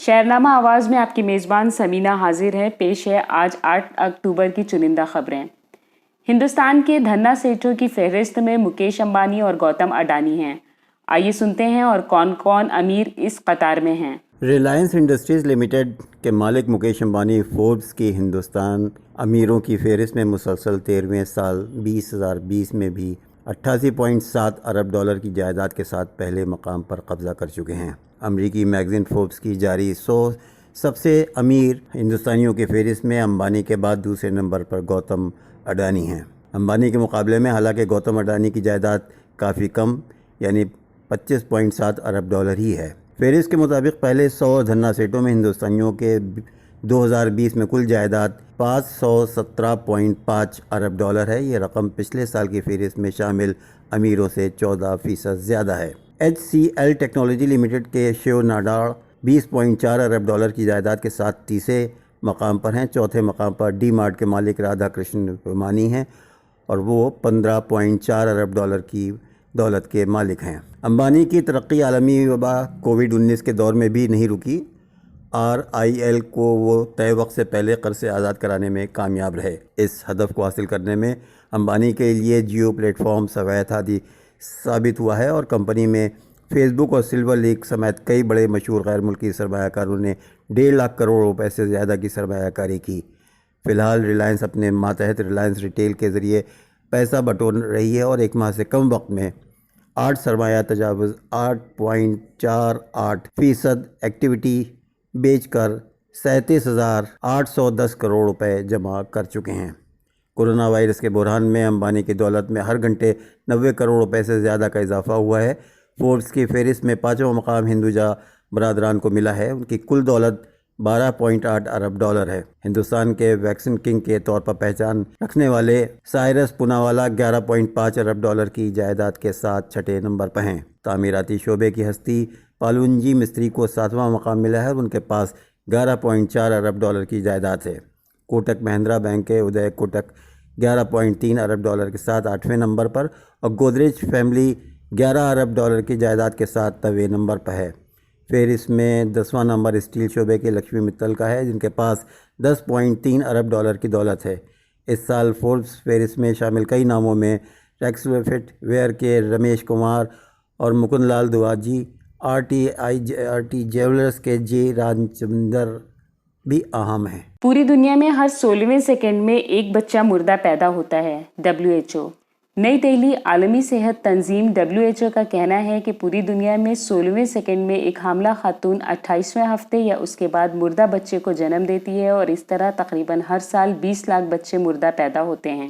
شہرنامہ آواز میں آپ کی میزبان سمینہ حاضر ہے۔ پیش ہے آج 8 اکتوبر کی چنندہ خبریں۔ ہندوستان کے دھنا سیٹھوں کی فہرست میں مکیش امبانی اور گوتم اڈانی ہیں۔ آئیے سنتے ہیں اور کون کون امیر اس قطار میں ہیں۔ ریلائنس انڈسٹریز لمیٹڈ کے مالک مکیش امبانی فوربس کی ہندوستان امیروں کی فہرست میں مسلسل 13ویں سال 2020 میں بھی 88.7 ارب ڈالر کی جائیداد کے ساتھ پہلے مقام پر قبضہ کر چکے ہیں۔ امریکی میگزین فوربس کی جاری 100 سب سے امیر ہندوستانیوں کی فہرست میں امبانی کے بعد دوسرے نمبر پر گوتم اڈانی ہیں۔ امبانی کے مقابلے میں حالانکہ گوتم اڈانی کی جائیداد کافی کم یعنی 25.7 ارب ڈالر ہی ہے۔ فہرست کے مطابق پہلے 100 دھنا سیٹوں میں ہندوستانیوں کے 2020 میں کل جائیداد 517.5 ارب ڈالر ہے۔ یہ رقم پچھلے سال کی فہرست میں شامل امیروں سے 14% زیادہ ہے۔ HCL ٹیکنالوجی لمیٹڈ کے شیو ناڈا 20.4 ارب ڈالر کی جائیداد کے ساتھ تیسرے مقام پر ہیں۔ چوتھے مقام پر ڈی مارٹ کے مالک رادھا کرشن پرمانی ہیں اور وہ 15.4 ارب ڈالر کی دولت کے مالک ہیں۔ امبانی کی ترقی عالمی وبا کووڈ-19 کے دور میں بھی نہیں رکی۔ RIL کو وہ طے وقت سے پہلے قرض سے آزاد کرانے میں کامیاب رہے۔ اس ہدف کو حاصل کرنے میں امبانی کے لیے جیو پلیٹ فارم سوایت ہاتھی ثابت ہوا ہے اور کمپنی میں فیس بک اور سلور لیک سمیت کئی بڑے مشہور غیر ملکی سرمایہ کاروں نے 1.5 لاکھ کروڑ روپے سے زیادہ کی سرمایہ کاری کی۔ فی الحال ریلائنس اپنے ماتحت ریلائنس ریٹیل کے ذریعے پیسہ بٹور رہی ہے اور ایک ماہ سے کم وقت میں 8 سرمایہ تجاوز 8.48% ایکٹیویٹی بیچ کر 37,810 کروڑ روپے جمع کر چکے ہیں۔ کورونا وائرس کے بحران میں امبانی کی دولت میں ہر گھنٹے 90 کروڑ روپے سے زیادہ کا اضافہ ہوا ہے۔ فوربس کی فہرست میں 5واں مقام ہندوجا برادران کو ملا ہے۔ ان کی کل دولت 12.8 ارب ڈالر ہے۔ ہندوستان کے ویکسین کنگ کے طور پر پہچان رکھنے والے سائرس پوناوالا 11.5 ارب ڈالر کی جائیداد کے ساتھ چھٹے نمبر پر ہیں۔ تعمیراتی شعبے کی ہستی پالونجی مستری کو 7واں مقام ملا ہے اور ان کے پاس 11.4 ارب ڈالر کی جائیداد ہے۔ کوٹک مہندرا بینک کے ادے کوٹک 11.3 ارب ڈالر کے ساتھ 8ویں نمبر پر اور گودریج فیملی 11 ارب ڈالر کی جائیداد کے ساتھ 9ویں نمبر پر ہے۔ فہرست میں 10واں نمبر اسٹیل شعبے کے لکشمی متل کا ہے جن کے پاس 10.3 ارب ڈالر کی دولت ہے۔ اس سال فوربس فہرست میں شامل کئی ناموں میں ریکس فٹ ویئر کے رمیش کمار اور مکند لال دواجی، RT جیولرز کے جے راجچندر بھی اہم ہیں۔ پوری دنیا میں ہر 16ویں سیکنڈ میں ایک بچہ مردہ پیدا ہوتا ہے۔ WHO نئی دہلی عالمی صحت تنظیم WHO کا کہنا ہے کہ پوری دنیا میں 16ویں سیکنڈ میں ایک حاملہ خاتون 28ویں ہفتے یا اس کے بعد مردہ بچے کو جنم دیتی ہے اور اس طرح تقریباً ہر سال 20 لاکھ بچے مردہ پیدا ہوتے ہیں۔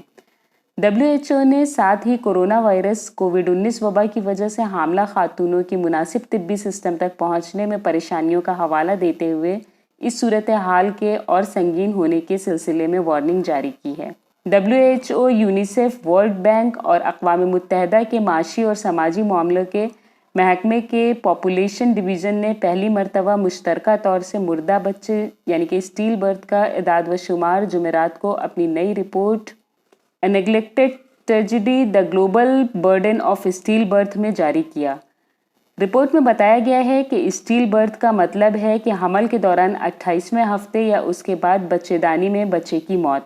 WHO نے ساتھ ہی کورونا وائرس کووڈ-19 وبا کی وجہ سے حاملہ خاتونوں کی مناسب طبی سسٹم تک پہنچنے میں پریشانیوں کا حوالہ دیتے ہوئے اس صورتحال کے اور سنگین ہونے کے سلسلے میں وارننگ جاری کی ہے۔ WHO، یونیسیف، ورلڈ بینک اور اقوام متحدہ کے معاشی اور سماجی معاملوں کے محکمے کے پاپولیشن ڈویژن نے پہلی مرتبہ مشترکہ طور سے مردہ بچے یعنی کہ اسٹیل برتھ کا اعداد و شمار جمعرات کو اپنی نئی report "a neglected tragedy: the global burden of stillbirth" میں جاری کیا۔ رپورٹ میں بتایا گیا ہے کہ اسٹیل برتھ کا مطلب ہے کہ حمل کے دوران 28ویں ہفتے یا اس کے بعد بچے دانی میں بچے کی موت۔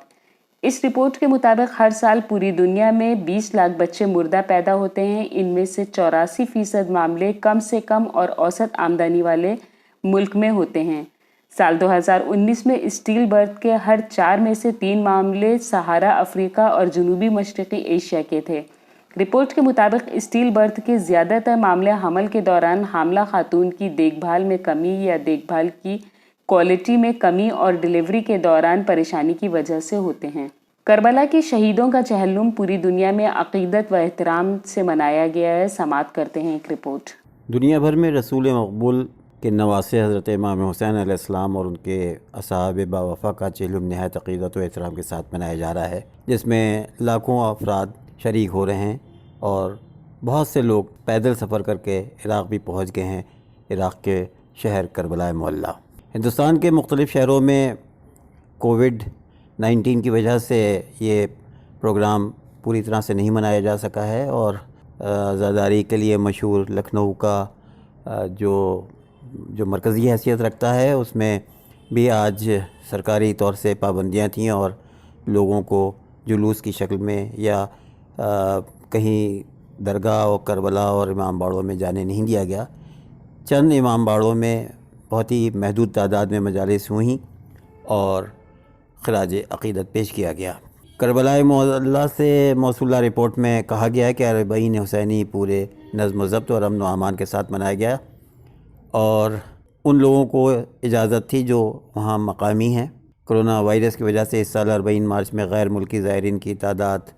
اس رپورٹ کے مطابق ہر سال پوری دنیا میں 20 لاکھ بچے مردہ پیدا ہوتے ہیں۔ ان میں سے 84% معاملے کم سے کم اور اوسط آمدنی والے ملک میں ہوتے ہیں۔ سال 2019 میں اسٹیل برتھ کے ہر 4 میں سے 3 معاملے سہارا افریقہ اور جنوبی مشرقی ایشیا کے تھے۔ رپورٹ کے مطابق اسٹیل برتھ کے زیادہ تر معاملے حمل کے دوران حاملہ خاتون کی دیکھ بھال میں کمی یا دیکھ بھال کی کوالٹی میں کمی اور ڈلیوری کے دوران پریشانی کی وجہ سے ہوتے ہیں۔ کربلا کے شہیدوں کا چہلم پوری دنیا میں عقیدت و احترام سے منایا گیا ہے۔ سماعت کرتے ہیں ایک رپورٹ۔ دنیا بھر میں رسول مقبول کے نواسے حضرت امام حسین علیہ السلام اور ان کے اصحاب باوفا کا چہلم نہایت عقیدت و احترام کے ساتھ منایا جا رہا ہے، جس میں لاکھوں افراد شریک ہو رہے ہیں اور بہت سے لوگ پیدل سفر کر کے عراق بھی پہنچ گئے ہیں، عراق کے شہر کربلا معلیٰ۔ ہندوستان کے مختلف شہروں میں کووڈ-19 کی وجہ سے یہ پروگرام پوری طرح سے نہیں منایا جا سکا ہے اور عزاداری کے لیے مشہور لکھنؤ کا جو جو مرکزی حیثیت رکھتا ہے اس میں بھی آج سرکاری طور سے پابندیاں تھیں اور لوگوں کو جلوس کی شکل میں یا کہیں درگاہ اور کربلا اور امام باڑوں میں جانے نہیں دیا گیا. چند امام باڑوں میں بہت ہی محدود تعداد میں مجالس ہوئیں اور خراج عقیدت پیش کیا گیا. کربلائے معلی سے موصولہ رپورٹ میں کہا گیا ہے کہ اربعین حسینی پورے نظم و ضبط اور امن و امان کے ساتھ منایا گیا اور ان لوگوں کو اجازت تھی جو وہاں مقامی ہیں. کرونا وائرس کی وجہ سے اس سال 40 مارچ میں غیر ملکی زائرین کی تعداد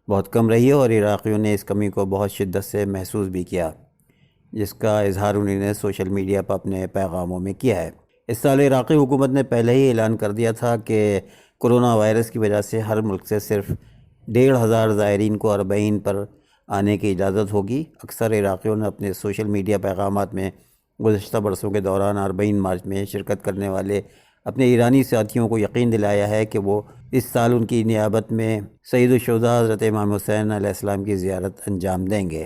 بہت کم رہی ہے اور عراقیوں نے اس کمی کو بہت شدت سے محسوس بھی کیا، جس کا اظہار انہوں نے سوشل میڈیا پر اپنے پیغاموں میں کیا ہے. اس سال عراقی حکومت نے پہلے ہی اعلان کر دیا تھا کہ کرونا وائرس کی وجہ سے ہر ملک سے صرف 1,500 زائرین کو 40 پر آنے کی اجازت ہوگی. اکثر عراقیوں نے اپنے سوشل میڈیا پیغامات میں گزشتہ برسوں کے دوران 40 مارچ میں شرکت کرنے والے اپنے ایرانی ساتھیوں کو یقین دلایا ہے کہ وہ اس سال ان کی نیابت میں سید الشہداء حضرت امام حسین علیہ السلام کی زیارت انجام دیں گے.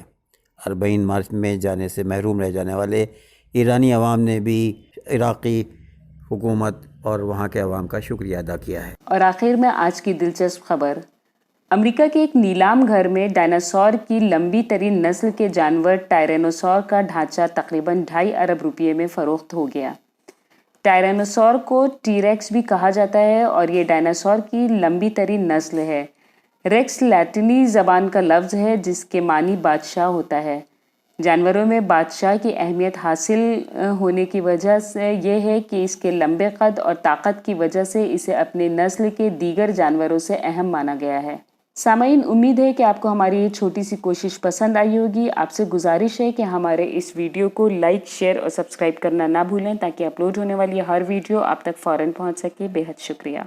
40 مارچ میں جانے سے محروم رہ جانے والے ایرانی عوام نے بھی عراقی حکومت اور وہاں کے عوام کا شکریہ ادا کیا ہے. اور آخر میں آج کی دلچسپ خبر، امریکہ کے ایک نیلام گھر میں ڈائناسور کی لمبی ترین نسل کے جانور ٹائرینوسور کا ڈھانچہ تقریباً 2.5 ارب روپے میں فروخت ہو گیا. ٹائرینوسور کو ٹی ریکس بھی کہا جاتا ہے اور یہ ڈائناسور کی لمبی ترین نسل ہے. ریکس لاطینی زبان کا لفظ ہے جس کے معنی بادشاہ ہوتا ہے. جانوروں میں بادشاہ کی اہمیت حاصل ہونے کی وجہ سے یہ ہے کہ اس کے لمبے قد اور طاقت کی وجہ سے اسے اپنے نسل کے دیگر جانوروں سے اہم مانا گیا ہے. سامعین، امید ہے کہ آپ کو ہماری یہ چھوٹی سی کوشش پسند آئی ہوگی. آپ سے گزارش ہے کہ ہمارے اس ویڈیو کو لائک، شیئر اور سبسکرائب کرنا نہ بھولیں تاکہ اپلوڈ ہونے والی ہر ویڈیو آپ تک فوراً پہنچ سکے. بے حد شکریہ.